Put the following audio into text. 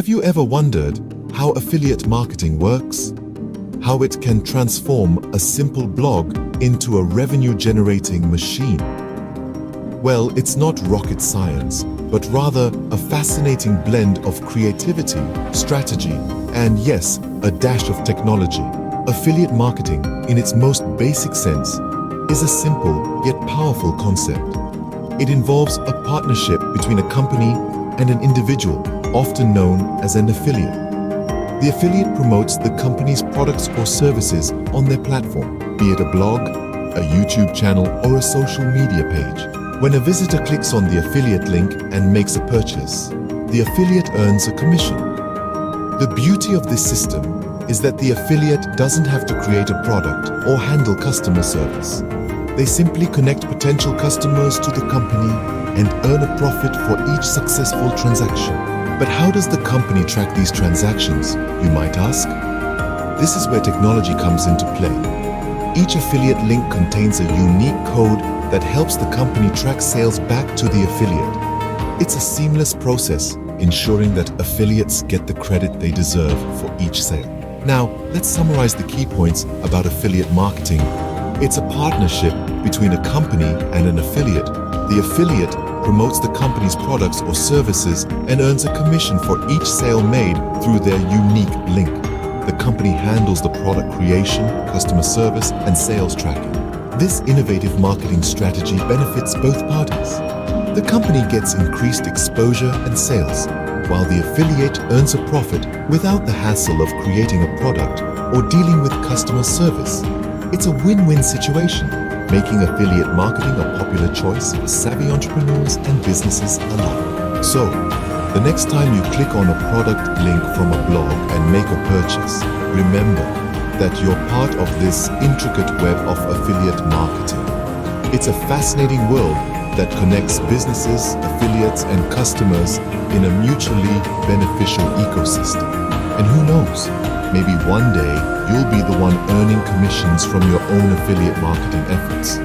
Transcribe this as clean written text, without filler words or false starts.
Have you ever wondered how affiliate marketing works? How it can transform a simple blog into a revenue-generating machine? Well, it's not rocket science, but rather a fascinating blend of creativity, strategy, and yes, a dash of technology. Affiliate marketing, in its most basic sense, is a simple yet powerful concept. It involves a partnership between a company and an individual, often known as an affiliate. The affiliate promotes the company's products or services on their platform, be it a blog, a YouTube channel, or a social media page. When a visitor clicks on the affiliate link and makes a purchase, the affiliate earns a commission. The beauty of this system is that the affiliate doesn't have to create a product or handle customer service. They simply connect potential customers to the company and earn a profit for each successful transaction. But how does the company track these transactions, you might ask? This is where technology comes into play. Each affiliate link contains a unique code that helps the company track sales back to the affiliate. It's a seamless process, ensuring that affiliates get the credit they deserve for each sale. Now, let's summarize the key points about affiliate marketing. It's a partnership between a company and an affiliate. The affiliate promotes the company's products or services and earns a commission for each sale made through their unique link. The company handles the product creation, customer service, and sales tracking. This innovative marketing strategy benefits both parties. The company gets increased exposure and sales, while the affiliate earns a profit without the hassle of creating a product or dealing with customer service. It's a win-win situation, making affiliate marketing a popular choice for savvy entrepreneurs and businesses alike. So, the next time you click on a product link from a blog and make a purchase, remember that you're part of this intricate web of affiliate marketing. It's a fascinating world that connects businesses, affiliates, and customers in a mutually beneficial ecosystem. And who knows, maybe one day you'll be the one earning commissions from your own affiliate marketing efforts.